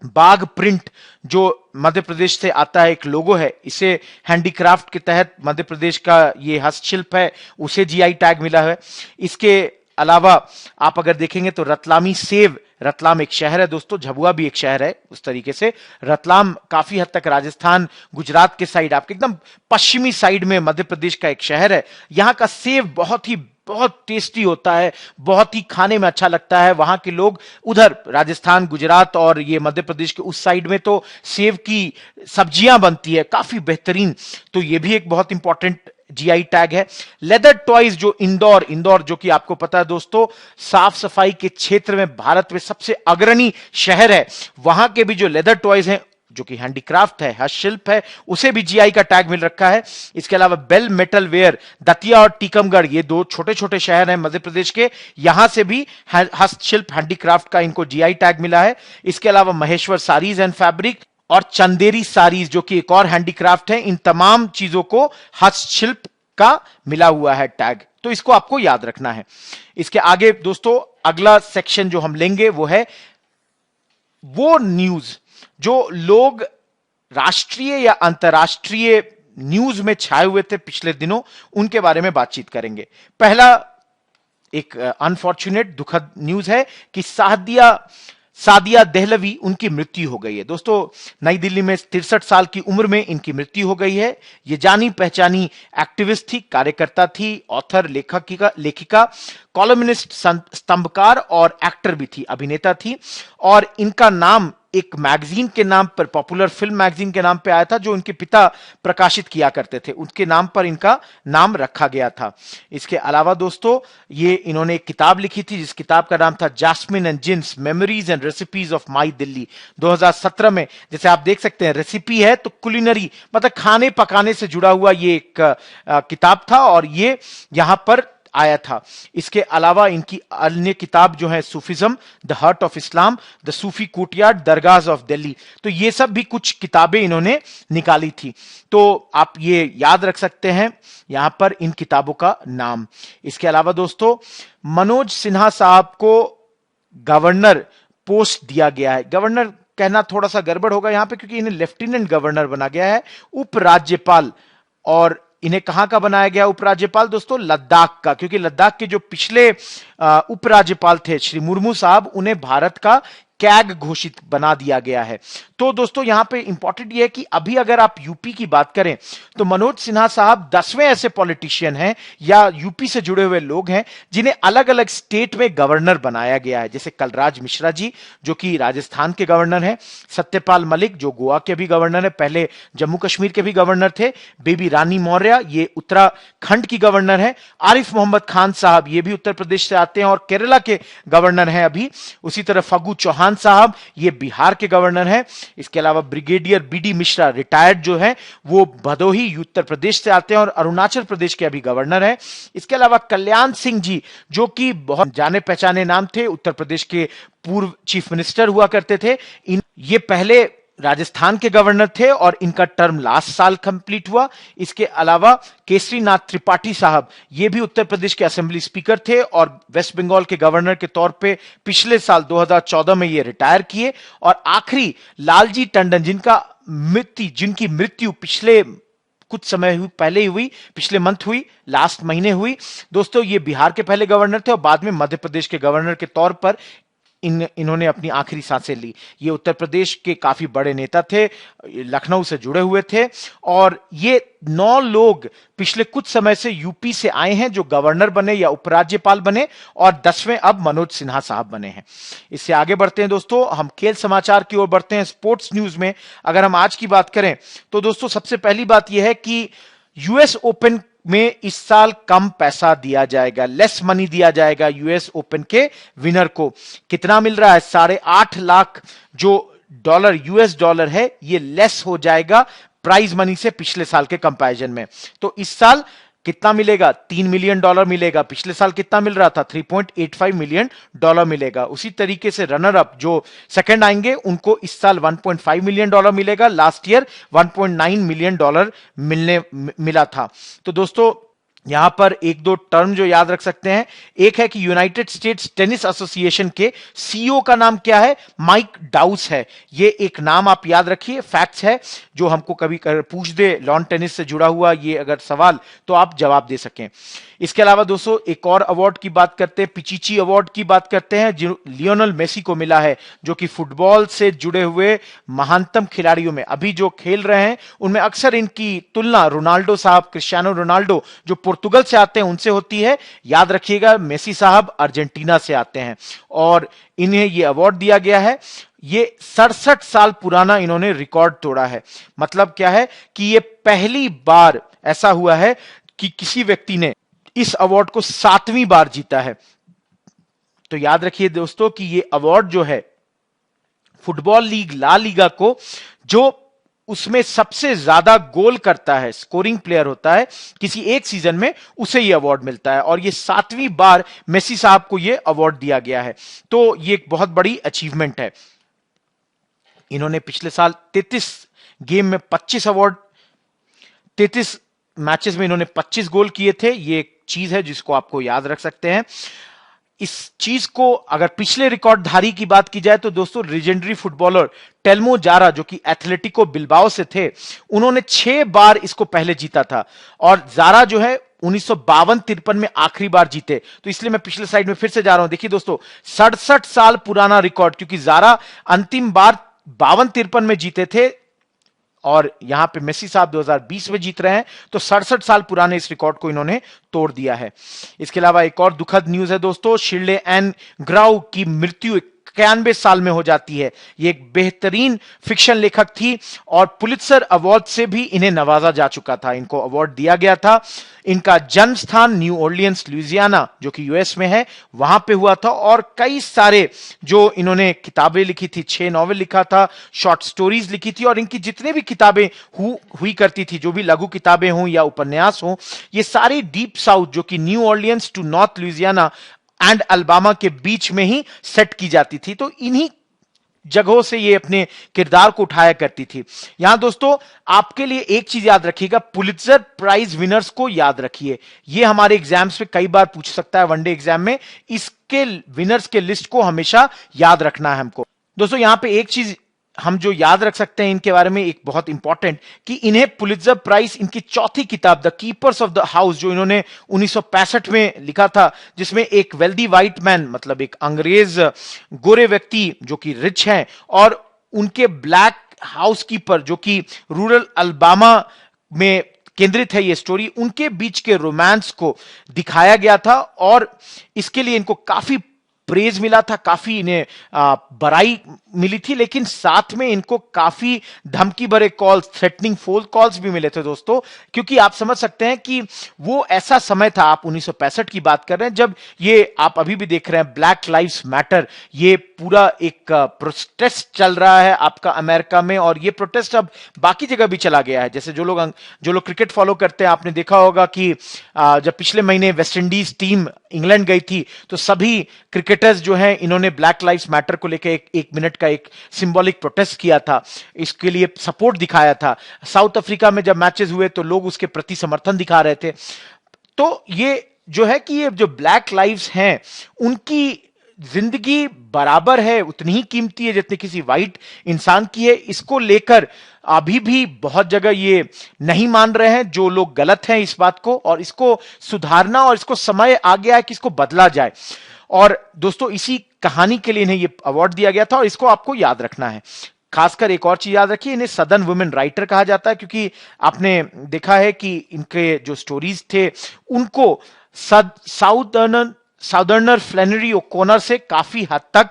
बाघ प्रिंट जो मध्य प्रदेश से आता है, एक लोगो है, इसे हैंडीक्राफ्ट के तहत मध्य प्रदेश का ये हस्तशिल्प है, उसे जीआई टैग मिला है। इसके अलावा आप अगर देखेंगे तो रतलामी सेव, रतलाम एक शहर है दोस्तों, झाबुआ भी एक शहर है, उस तरीके से रतलाम काफी हद तक राजस्थान गुजरात के साइड, आपके एकदम पश्चिमी साइड में मध्य प्रदेश का एक शहर है। यहां का सेव बहुत टेस्टी होता है, बहुत ही खाने में अच्छा लगता है। वहां के लोग उधर राजस्थान गुजरात और ये मध्य प्रदेश के उस साइड में तो सेव की सब्जियां बनती है काफी बेहतरीन, तो ये भी एक बहुत इंपॉर्टेंट जीआई टैग है। लेदर टॉयज जो इंदौर जो कि आपको पता है दोस्तों साफ सफाई के क्षेत्र में भारत में सबसे अग्रणी शहर है, वहां के भी जो लेदर टॉयज हैं जो कि हैंडीक्राफ्ट है, हस्तशिल्प है, उसे भी जीआई का टैग मिल रखा है। इसके अलावा बेल मेटल वेयर, दतिया और टीकमगढ़, ये दो छोटे छोटे शहर हैं मध्य प्रदेश के, यहां से भी हस्तशिल्प हैंडीक्राफ्ट का इनको जीआई टैग मिला है। इसके अलावा महेश्वर साड़ीज एंड फैब्रिक और चंदेरी साड़ीज जो कि एक और हैंडीक्राफ्ट है, इन तमाम चीजों को हस्तशिल्प का मिला हुआ है टैग, तो इसको आपको याद रखना है। इसके आगे दोस्तों अगला सेक्शन जो हम लेंगे वो है वो न्यूज जो लोग राष्ट्रीय या अंतर्राष्ट्रीय न्यूज में छाए हुए थे पिछले दिनों, उनके बारे में बातचीत करेंगे। पहला एक अनफॉर्चुनेट दुखद न्यूज है कि सादिया देहलवी, उनकी मृत्यु हो गई है दोस्तों। नई दिल्ली में 63 साल की उम्र में इनकी मृत्यु हो गई है। ये जानी पहचानी एक्टिविस्ट थी, कार्यकर्ता थी, ऑथर, लेखिका, कॉलमनिस्ट, स्तंभकार और एक्टर भी थी, अभिनेता थी। और इनका नाम एक मैगजीन के नाम पर, पॉपुलर फिल्म मैगजीन के नाम पे आया था जो उनके पिता प्रकाशित किया करते थे, उनके नाम पर इनका नाम रखा गया था। इसके अलावा दोस्तों ये इन्होंने एक किताब लिखी थी जिस किताब का नाम था Jasmine and Jinns, memories and recipes of my Delhi. 2017 में, जैसे आप देख सकते हैं रेसिपी है तो कुलिनरी मतलब खाने पकाने से जुड़ा हुआ ये एक किताब था और ये यहां पर आया था। इसके अलावा इनकी अन्य किताब जो है Sufism, the heart of Islam, the Sufi courtyard, Dargah of Delhi, तो ये सब भी कुछ किताबें इन्होंने निकाली थी, तो आप ये याद रख सकते हैं यहां पर इन किताबों का नाम। इसके अलावा दोस्तों मनोज सिन्हा साहब को गवर्नर पोस्ट दिया गया है। गवर्नर कहना थोड़ा सा गड़बड़ होगा यहां पे क्योंकि इन्हें लेफ्टिनेंट गवर्नर बना गया है, उपराज्यपाल। और इन्हें कहां का बनाया गया उपराज्यपाल दोस्तों? लद्दाख का, क्योंकि लद्दाख के जो पिछले उपराज्यपाल थे श्री मुर्मू साहब, उन्हें भारत का कैग घोषित बना दिया गया है। तो दोस्तों यहां पे इंपॉर्टेंट ये है कि अभी अगर आप यूपी की बात करें तो मनोज सिन्हा साहब 10वें ऐसे पॉलिटिशियन हैं या यूपी से जुड़े हुए लोग हैं जिन्हें अलग अलग स्टेट में गवर्नर बनाया गया है। जैसे कलराज मिश्रा जी जो कि राजस्थान के गवर्नर हैं, सत्यपाल मलिक जो गोवा के भी गवर्नर है, पहले जम्मू कश्मीर के भी गवर्नर थे, बेबी रानी मौर्य ये उत्तराखंड की गवर्नर है, आरिफ मोहम्मद खान साहब ये भी उत्तर प्रदेश से आते हैं और केरला के गवर्नर हैं अभी। उसी तरह फगू चौहान साहब ये बिहार के गवर्नर हैं। इसके अलावा ब्रिगेडियर बीडी मिश्रा रिटायर्ड जो है वो भदोही उत्तर प्रदेश से आते हैं और अरुणाचल प्रदेश के अभी गवर्नर हैं। इसके अलावा कल्याण सिंह जी जो कि बहुत जाने पहचाने नाम थे, उत्तर प्रदेश के पूर्व चीफ मिनिस्टर हुआ करते थे, ये पहले राजस्थान के गवर्नर थे और इनका टर्म लास्ट साल कंप्लीट हुआ। इसके अलावा केसरी नाथ त्रिपाठी साहब ये भी उत्तर प्रदेश के असेंबली स्पीकर थे और वेस्ट बंगाल के गवर्नर के तौर पे पिछले साल 2014 में ये रिटायर किए। और आखिरी लालजी टंडन जिनकी मृत्यु पिछले कुछ समय पहले ही हुई, पिछले मंथ हुई, लास्ट महीने हुई। दोस्तों ये बिहार के पहले गवर्नर थे और बाद में मध्य प्रदेश के गवर्नर के तौर पर इन्होंने अपनी आखिरी सांसें ली। ये उत्तर प्रदेश के काफी बड़े नेता थे, लखनऊ से जुड़े हुए थे और ये 9 लोग पिछले कुछ समय से यूपी से आए हैं जो गवर्नर बने या उपराज्यपाल बने और 10वें अब मनोज सिन्हा साहब बने हैं। इससे आगे बढ़ते हैं दोस्तों, हम खेल समाचार की ओर बढ़ते हैं। स्पोर्ट्स न्यूज में अगर हम आज की बात करें तो दोस्तों सबसे पहली बात यह है कि यूएस ओपन में इस साल कम पैसा दिया जाएगा, लेस मनी दिया जाएगा यूएस ओपन के विनर को। कितना मिल रहा है? 8.5 लाख जो डॉलर यूएस डॉलर है ये लेस हो जाएगा प्राइज मनी से पिछले साल के कंपैरिजन में। तो इस साल कितना मिलेगा? $3 मिलियन मिलेगा। पिछले साल कितना मिल रहा था? $3.85 मिलियन मिलेगा। उसी तरीके से रनर अप जो सेकंड आएंगे उनको इस साल $1.5 मिलियन मिलेगा। लास्ट ईयर $1.9 मिलियन मिला था। तो दोस्तों यहां पर एक दो टर्म जो याद रख सकते हैं, एक है कि यूनाइटेड स्टेट्स टेनिस एसोसिएशन के सीईओ का नाम क्या है? माइक डाउस है। ये एक नाम आप याद रखिए, फैक्ट्स है जो हमको कभी पूछ दे लॉन टेनिस से जुड़ा हुआ ये अगर सवाल तो आप जवाब दे सकें। इसके अलावा दोस्तों एक और अवार्ड की बात करते हैं, पिचिची अवार्ड की बात करते हैं जो लियोनेल मेसी को मिला है, जो कि फुटबॉल से जुड़े हुए महानतम खिलाड़ियों में अभी जो खेल रहे हैं उनमें अक्सर इनकी तुलना रोनाल्डो साहब, क्रिस्टियानो रोनाल्डो जो पुर्तगाल से आते हैं उनसे होती है। याद रखिएगा मेसी साहब अर्जेंटीना से आते हैं और इन्हें यह अवार्ड दिया गया है। ये 67 साल पुराना इन्होंने रिकॉर्ड तोड़ा है। मतलब क्या है कि ये पहली बार ऐसा हुआ है कि किसी व्यक्ति ने इस अवार्ड को 7वीं बार जीता है। तो याद रखिए दोस्तों कि ये अवार्ड जो है फुटबॉल लीग ला लीगा को जो उसमें सबसे ज्यादा गोल करता है, स्कोरिंग प्लेयर होता है किसी एक सीजन में, उसे यह अवार्ड मिलता है और यह 7वीं बार मेसी साहब को यह अवार्ड दिया गया है। तो यह एक बहुत बड़ी अचीवमेंट है। इन्होंने पिछले साल 33 गेम में 25 अवार्ड, 33 मैचेस में इन्होंने 25 गोल किए थे। यह एक चीज है जिसको आपको याद रख सकते हैं। इस चीज को अगर पिछले रिकॉर्ड धारी की बात की जाए तो दोस्तों लीजेंडरी फुटबॉलर टेल्मो जारा जो कि एथलेटिको बिल्बाओ से थे, उन्होंने 6 बार इसको पहले जीता था और जारा जो है 1952-53 में आखिरी बार जीते। तो इसलिए मैं पिछले साइड में फिर से जा रहा हूं। देखिए दोस्तों 67 साल पुराना रिकॉर्ड, क्योंकि जारा अंतिम बार 52-53 में जीते थे और यहां पे मेसी साहब 2020 में जीत रहे हैं, तो 67 साल पुराने इस रिकॉर्ड को इन्होंने तोड़ दिया है। इसके अलावा एक और दुखद न्यूज है दोस्तों, शिर्ले एन ग्राउ की मृत्यु 91 साल में हो जाती है। ये एक बेहतरीन फिक्शन लेखक थी और पुलित्जर अवार्ड से भी इन्हें नवाजा जा चुका था, इनको अवार्ड दिया गया था। इनका जन्म स्थान न्यू ऑर्लियंस लुइसियाना जो कि यूएस में है, वहां पे हुआ था और कई सारे जो इन्होंने किताबें लिखी थी, 6 नॉवेल लिखा था, शॉर्ट स्टोरीज लिखी थी और इनकी जितने भी किताबें हुई करती थी, जो भी लघु किताबें हों या उपन्यास हों, ये सारी डीप साउथ जो कि New Orleans to North Louisiana and Alabama के बीच में ही सेट की जाती थी। तो इन्हीं जगहों से ये अपने किरदार को उठाया करती थी। यहां दोस्तों आपके लिए एक चीज याद रखिएगा, पुलित्जर प्राइज विनर्स को याद रखिए। ये हमारे एग्जाम्स में कई बार पूछ सकता है, वनडे एग्जाम में इसके विनर्स के लिस्ट को हमेशा याद रखना है हमको। दोस्तों यहां पे एक चीज हम जो याद रख सकते हैं इनके बारे में, एक बहुत इंपॉर्टेंट, कि इन्हें पुलित्जर प्राइज, इनकी चौथी किताब the keepers of the house, जो इन्होंने 1965 में लिखा था, जिसमें एक वेल्दी व्हाइट मैन, मतलब एक अंग्रेज गोरे व्यक्ति जो कि रिच हैं, और उनके ब्लैक हाउसकीपर जो कि रूरल अल्बामा में केंद्रित है ये स्टोरी, उनके बीच के रोमांस को दिखाया गया था। और इसके लिए इनको काफी प्रेज मिला था, काफी इन्हें बड़ाई मिली थी, लेकिन साथ में इनको काफी धमकी भरे कॉल्स, थ्रेटनिंग फोन कॉल्स भी मिले थे दोस्तों। क्योंकि आप समझ सकते हैं कि वो ऐसा समय था, आप 1965 की बात कर रहे हैं, जब ये आप अभी भी देख रहे हैं ब्लैक लाइव्स मैटर, ये पूरा एक प्रोटेस्ट चल रहा है आपका अमेरिका में, और ये प्रोटेस्ट अब बाकी जगह भी चला गया है। जैसे जो लोग क्रिकेट फॉलो करते हैं, आपने देखा होगा कि जब पिछले महीने वेस्ट इंडीज टीम इंग्लैंड गई थी, तो सभी क्रिकेटर्स जो हैं, इन्होंने ब्लैक लाइव्स मैटर को लेकर एक मिनट का एक सिंबॉलिक प्रोटेस्ट किया था, इसके लिए सपोर्ट दिखाया था। साउथ अफ्रीका में जब मैचेस हुए तो लोग उसके प्रति समर्थन दिखा रहे थे। तो ये जो है कि ये जो ब्लैक लाइव्स हैं, उनकी जिंदगी बराबर है, उतनी ही कीमती है जितनी किसी व्हाइट इंसान की है। इसको लेकर अभी भी बहुत जगह ये नहीं मान रहे हैं, जो लोग गलत हैं इस बात को, और इसको सुधारना, और इसको समय आ गया है कि इसको बदला जाए। और दोस्तों इसी कहानी के लिए इन्हें ये अवार्ड दिया गया था, और इसको आपको याद रखना है। खासकर एक और चीज याद रखिए, इन्हें सदर्न वुमेन राइटर कहा जाता है, क्योंकि आपने देखा है कि इनके जो स्टोरीज थे उनको साउदर्नर फ्लैनरी ओकोनर से काफी हद तक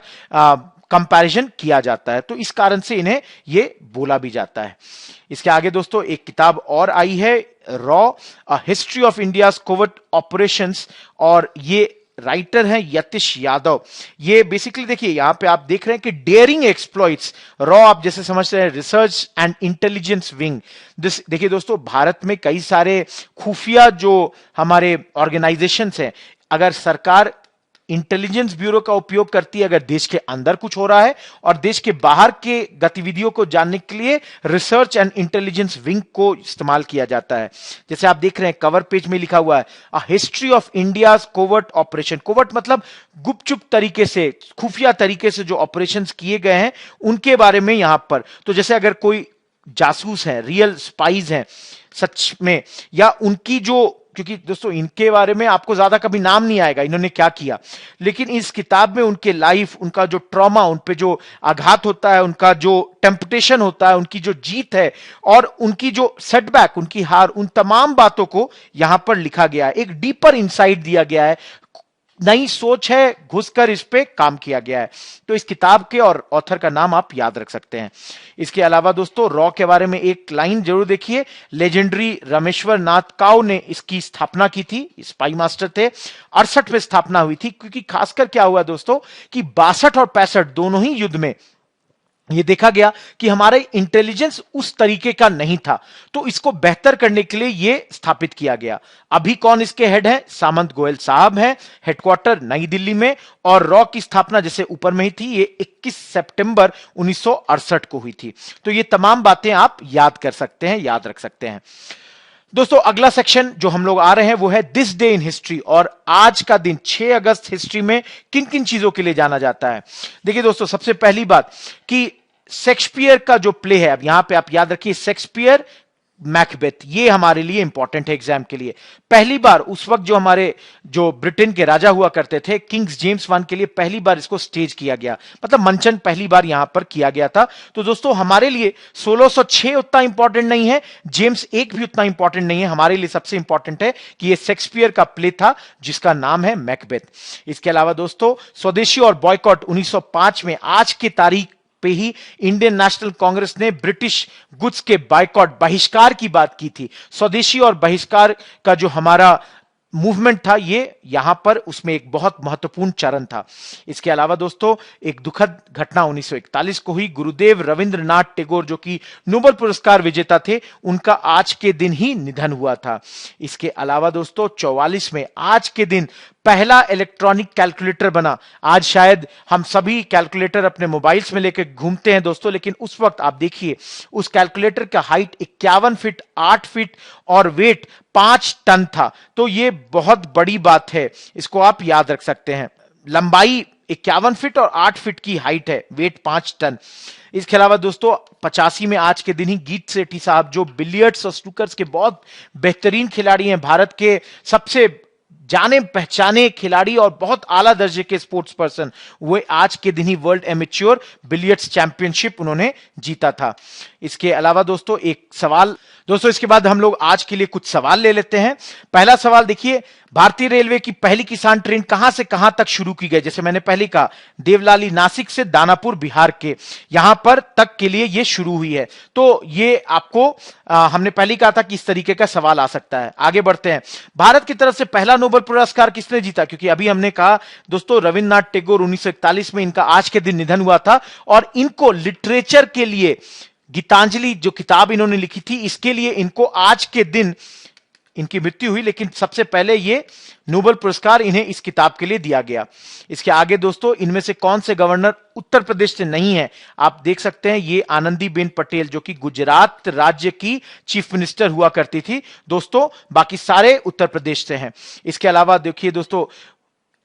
कंपैरिजन किया जाता है। तो इस कारण से इन्हें ये बोला भी जाता है। इसके आगे दोस्तों एक किताब और आई है, raw a history of India's covert operations, और ये राइटर हैं यतिश यादव। ये बेसिकली देखिए, यहां पे आप देख रहे हैं कि डेयरिंग एक्सप्लॉइट्स, रॉ आप जैसे समझते हैं रिसर्च एंड इंटेलिजेंस विंग। देखिए दोस्तों, भारत में कई सारे खुफिया जो हमारे ऑर्गेनाइजेशंस हैं, अगर सरकार इंटेलिजेंस ब्यूरो का उपयोग करती है, अगर देश के अंदर कुछ हो रहा है, और देश के बाहर के गतिविधियों को जानने के लिए रिसर्च एंड इंटेलिजेंस विंग को इस्तेमाल किया जाता है। जैसे आप देख रहे हैं कवर पेज में लिखा हुआ है, a history of India's covert operation. Covert मतलब गुपचुप तरीके से, खुफिया तरीके से जो ऑपरेशंस किए गए हैं उनके बारे में यहां पर। तो जैसे अगर कोई जासूस है, रियल स्पाइज हैं सच में, या उनकी जो, क्योंकि दोस्तों इनके बारे में आपको ज्यादा कभी नाम नहीं आएगा इन्होंने क्या किया, लेकिन इस किताब में उनके लाइफ, उनका जो ट्रॉमा, उन पे जो आघात होता है, उनका जो टेम्पटेशन होता है, उनकी जो जीत है, और उनकी जो सेटबैक, उनकी हार, उन तमाम बातों को यहां पर लिखा गया है। एक डीपर इंसाइट दिया गया है, नई सोच है, घुसकर इस पे काम किया गया है। तो इस किताब के और ऑथर का नाम आप याद रख सकते हैं। इसके अलावा दोस्तों रॉ के बारे में एक लाइन जरूर देखिए, लेजेंडरी रामेश्वर नाथ काउ ने इसकी स्थापना की थी, स्पाई मास्टर थे, 68 में स्थापना हुई थी। क्योंकि खासकर क्या हुआ दोस्तों कि 62 और 65 दोनों ही युद्ध में ये देखा गया कि हमारा इंटेलिजेंस उस तरीके का नहीं था, तो इसको बेहतर करने के लिए ये स्थापित किया गया। अभी कौन इसके हेड है? सामंत गोयल साहब हैं, हेडक्वार्टर नई दिल्ली में, और रॉ की स्थापना जैसे ऊपर में ही थी, ये 21 सितंबर 1968 को हुई थी। तो ये तमाम बातें आप याद कर सकते हैं, याद रख सकते हैं। दोस्तों अगला सेक्शन जो हम लोग आ रहे हैं वो है दिस डे इन हिस्ट्री, और आज का दिन 6 अगस्त हिस्ट्री में किन किन चीजों के लिए जाना जाता है। देखिए दोस्तों, सबसे पहली बात कि शेक्सपियर का जो प्ले है, अब यहां पे आप याद रखिए, शेक्सपियर मैकबेथ, ये हमारे लिए इंपॉर्टेंट है एग्जाम के लिए। पहली बार उस वक्त जो हमारे जो ब्रिटेन के राजा हुआ करते थे, किंग्स जेम्स वन के लिए पहली बार इसको स्टेज किया गया, मतलब मंचन पहली बार यहां पर किया गया था। तो दोस्तों हमारे लिए 1606 उतना इंपॉर्टेंट नहीं है, जेम्स एक भी उतना इंपॉर्टेंट नहीं है। हमारे लिए सबसे इंपॉर्टेंट है कि ये शेक्सपियर का प्ले था जिसका नाम है मैकबेथ। इसके अलावा दोस्तों स्वदेशी और बॉयकॉट 1905 में आज की तारीख पे ही इंडियन नेशनल कांग्रेस ने ब्रिटिश गुड्स के बायकॉट, बहिष्कार की बात की थी। स्वदेशी और बहिष्कार का जो हमारा मूवमेंट था, ये यहां पर उसमें एक बहुत महत्वपूर्ण चरण था। इसके अलावा दोस्तों एक दुखद घटना 1941 को हुई। गुरुदेव रविंद्रनाथ टैगोर जो कि नोबेल पुरस्कार विजेता थे, उनका आज के दिन ही निधन हुआ था। इसके अलावा दोस्तों 44 में आज के दिन पहला इलेक्ट्रॉनिक कैलकुलेटर बना। आज शायद हम सभी कैलकुलेटर अपने मोबाइल्स में लेकर घूमते हैं दोस्तों, लेकिन उस वक्त आप देखिए उस कैलकुलेटर का हाइट 51 फीट 8 फीट और वेट 5 टन था। तो ये बहुत बड़ी बात है, इसको आप याद रख सकते हैं। लंबाई 51 फीट और 8 फीट की हाइट है, वेट 5 टन। इसके अलावा दोस्तों 85 में आज के दिन ही गीत सेठी साहब, जो बिलियर्ड्स और स्नूकर्स के बहुत बेहतरीन खिलाड़ी हैं, भारत के सबसे जाने पहचाने खिलाड़ी और बहुत आला दर्जे के स्पोर्ट्स पर्सन, वो आज के दिन ही वर्ल्ड एमेच्योर बिलियर्ड्स चैंपियनशिप उन्होंने जीता था। इसके अलावा दोस्तों एक सवाल, दोस्तों इसके बाद हम लोग आज के लिए कुछ सवाल ले लेते हैं। पहला सवाल देखिए, भारतीय रेलवे की पहली किसान ट्रेन कहां से कहां तक शुरू की गई? जैसे मैंने पहले कहा, देवलाली नासिक से दानापुर बिहार के यहां पर तक के लिए यह शुरू हुई है। तो ये आपको हमने पहले कहा था कि इस तरीके का सवाल आ सकता है। आगे बढ़ते हैं, भारत की तरफ से पहला नोबेल पुरस्कार किसने जीता? क्योंकि अभी हमने कहा दोस्तों रविन्द्रनाथ टैगोर 1941 में इनका आज के दिन निधन हुआ था, और इनको लिटरेचर के लिए गीतांजलि जो किताब इन्होंने लिखी थी, इसके लिए इनको आज के दिन इनकी मृत्यु हुई, लेकिन सबसे पहले ये नोबेल पुरस्कार इन्हें इस किताब के लिए दिया गया। इसके आगे दोस्तों, इनमें से कौन से गवर्नर उत्तर प्रदेश से नहीं है? आप देख सकते हैं ये आनंदीबेन पटेल, जो कि गुजरात राज्य की चीफ मिनिस्टर हुआ करती थी दोस्तों, बाकी सारे उत्तर प्रदेश से हैं। इसके अलावा देखिए दोस्तों,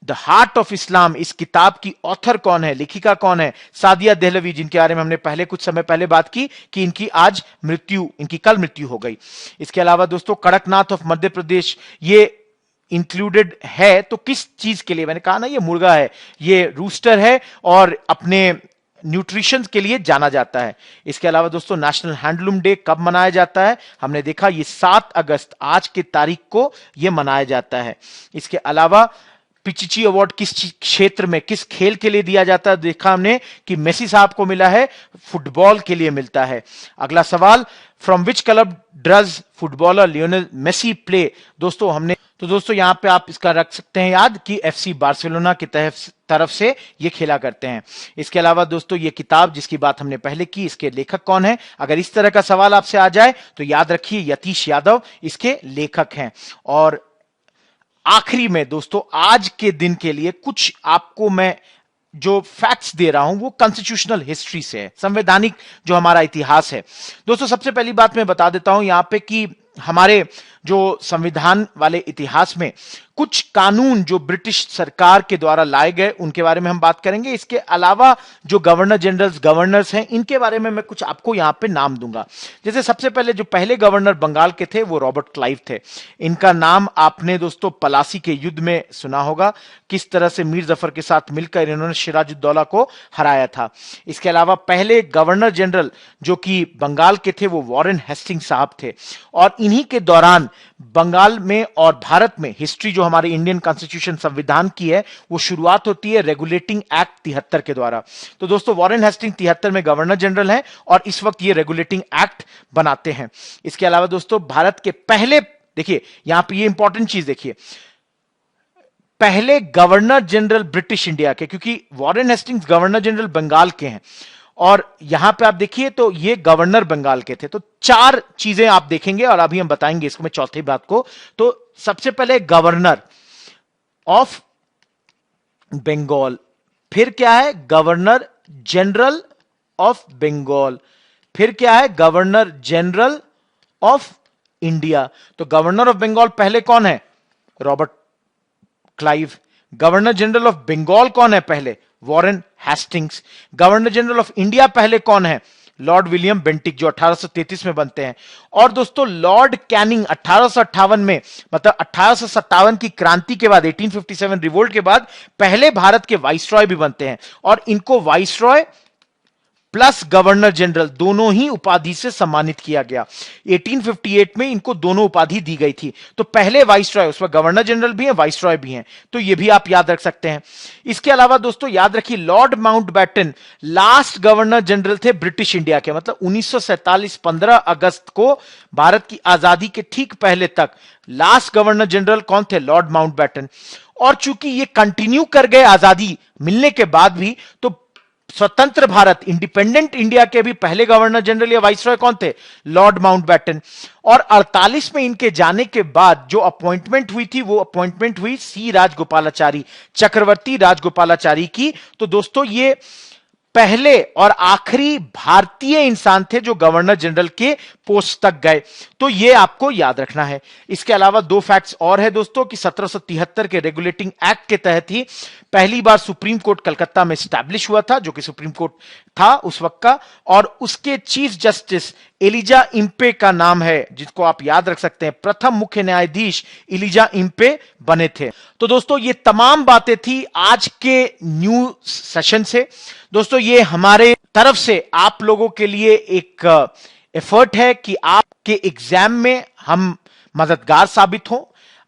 द हार्ट ऑफ इस्लाम, इस किताब की ऑथर कौन है, लेखिका कौन है? सादिया देहलवी, जिनके बारे में हमने पहले कुछ समय पहले बात की कि इनकी आज मृत्यु, इनकी कल मृत्यु हो गई। इसके अलावा दोस्तों, कड़कनाथ ऑफ मध्य प्रदेश, ये इंक्लूडेड है तो किस चीज के लिए? मैंने कहा ना ये मुर्गा है, ये रूस्टर है और अपने न्यूट्रिशन के लिए जाना जाता है। इसके अलावा दोस्तों, नेशनल हैंडलूम डे कब मनाया जाता है? हमने देखा ये 7 अगस्त आज की तारीख को यह मनाया जाता है। इसके अलावा पिचिची अवार्ड किस क्षेत्र में, किस खेल के लिए दिया जाता है? देखा हमने कि मेसी साहब को मिला है, फुटबॉल के लिए मिलता है। अगला सवाल, from which club does footballer Lionel Messi play? दोस्तों हमने तो दोस्तों यहां पे आप इसका रख सकते हैं याद कि एफसी बार्सिलोना की तरफ से ये खेला करते हैं। इसके अलावा दोस्तों ये किताब जिसकी बात हमने पहले की, इसके लेखक कौन है? अगर इस तरह का सवाल आपसे आ जाए तो याद रखिए यतीश यादव इसके लेखक हैं। और आखिरी में दोस्तों, आज के दिन के लिए कुछ आपको मैं जो फैक्ट्स दे रहा हूं वो कॉन्स्टिट्यूशनल हिस्ट्री से है, संवैधानिक जो हमारा इतिहास है। दोस्तों सबसे पहली बात मैं बता देता हूं यहां पे कि हमारे जो संविधान वाले इतिहास में कुछ कानून जो ब्रिटिश सरकार के द्वारा लाए गए उनके बारे में हम बात करेंगे। इसके अलावा जो गवर्नर जनरल्स, गवर्नर्स हैं, इनके बारे में मैं कुछ आपको यहां पे नाम दूंगा। जैसे सबसे पहले जो पहले गवर्नर बंगाल के थे वो रॉबर्ट क्लाइव थे। इनका नाम आपने दोस्तों पलासी के युद्ध में सुना होगा, किस तरह से मीर जफर के साथ मिलकर इन्होंने सिराजुद्दौला को हराया था। इसके अलावा पहले गवर्नर जनरल जो कि बंगाल के थे वो वॉरेन हेस्टिंग्स साहब थे, और इन्हीं के दौरान बंगाल में और भारत में हिस्ट्री जो हमारे इंडियन कॉन्स्टिट्यूशन संविधान की है वो शुरुआत होती है रेगुलेटिंग एक्ट 73 के द्वारा। तो दोस्तों वॉरेन हेस्टिंग 73 में गवर्नर जनरल हैं और इस वक्त ये रेगुलेटिंग एक्ट बनाते हैं। इसके अलावा दोस्तों भारत के पहले, देखिए यहां पे ये इंपॉर्टेंट चीज देखिए, पहले गवर्नर जनरल ब्रिटिश इंडिया के, क्योंकि Warren Hastings governor general Bengal के हैं और यहां पे आप देखिए तो ये गवर्नर बंगाल के थे। तो 4 चीजें आप देखेंगे और अभी हम बताएंगे इसको मैं चौथी बात को। तो सबसे पहले गवर्नर ऑफ बंगाल, फिर क्या है गवर्नर जनरल ऑफ बंगाल, फिर क्या है गवर्नर जनरल ऑफ इंडिया। तो गवर्नर ऑफ बंगाल पहले कौन है? Robert Clive. Governor general of Bengal कौन है पहले? Warren Hastings. Governor general of India पहले कौन है? लॉर्ड विलियम बेंटिक, जो 1833 में बनते हैं। और दोस्तों लॉर्ड कैनिंग 1858 में, मतलब 1857 की क्रांति के बाद, 1857 रिवोल्ट के बाद पहले भारत के वाइसरॉय भी बनते हैं और इनको वाइसरॉय प्लस गवर्नर जनरल दोनों ही उपाधि से सम्मानित किया गया। 1858 में इनको दोनों उपाधि दी गई थी। तो पहले वाइसरॉय, उसमें गवर्नर जनरल भी हैं, वाइसरॉय भी हैं, तो ये भी आप याद रख सकते हैं। इसके अलावा दोस्तों याद रखिए Lord Mountbatten last governor general थे ब्रिटिश इंडिया के, मतलब 1947 15 अगस्त को भारत की आजादी के ठीक पहले तक लास्ट गवर्नर जनरल कौन थे? Lord Mountbatten. और चूंकि ये कंटिन्यू कर गए आजादी मिलने के बाद भी, तो स्वतंत्र भारत इंडिपेंडेंट इंडिया के भी पहले गवर्नर जनरल या वाइसरॉय कौन थे? Lord Mountbatten. और 48 में इनके जाने के बाद जो अपॉइंटमेंट हुई थी वो अपॉइंटमेंट हुई सी राजगोपालाचारी, चक्रवर्ती राजगोपालाचारी की। तो दोस्तों ये पहले और आखिरी भारतीय इंसान थे जो गवर्नर जनरल के पोस्ट तक गए। तो यह आपको याद रखना है। इसके अलावा दो फैक्ट्स और है दोस्तों कि 1773 के रेगुलेटिंग एक्ट के तहत ही पहली बार सुप्रीम कोर्ट कलकत्ता में स्टैब्लिश हुआ था, जो कि सुप्रीम कोर्ट था उस वक्त का, और उसके चीफ जस्टिस एलिजा इम्पे का नाम है, जिसको आप याद रख सकते हैं। प्रथम मुख्य न्यायाधीश एलिजा इम्पे बने थे। तो दोस्तों ये तमाम बातें थी आज के न्यू सेशन से। दोस्तों ये हमारे तरफ से आप लोगों के लिए एक एफर्ट है कि आपके एग्जाम में हम मददगार साबित हों,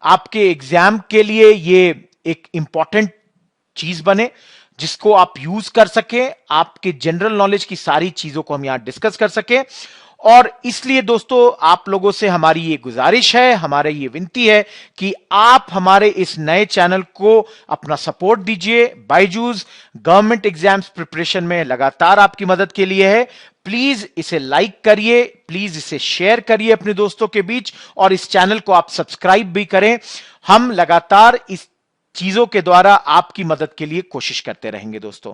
आपके एग्जाम के लिए ये एक इंपॉर्टेंट चीज बने जिसको आप यूज कर सकें, आपके जनरल नॉलेज की सारी चीजों को हम यहां डिस्कस कर सकें। और इसलिए दोस्तों आप लोगों से हमारी ये गुजारिश है, हमारी ये विनती है कि आप हमारे इस नए चैनल को अपना सपोर्ट दीजिए। बायजूस गवर्नमेंट एग्जाम्स प्रिपरेशन में लगातार आपकी मदद के लिए है। प्लीज इसे लाइक करिए, प्लीज इसे शेयर करिए अपने दोस्तों के बीच, और इस चैनल को आप सब्सक्राइब भी करें। हम लगातार इस चीजों के द्वारा आपकी मदद के लिए कोशिश करते रहेंगे दोस्तों।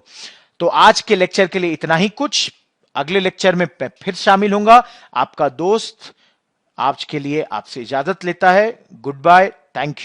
तो आज के लेक्चर के लिए इतना ही कुछ। अगले लेक्चर में फिर शामिल होऊंगा। आपका दोस्त आज के लिए आपसे इजाजत लेता है। Goodbye, thank you.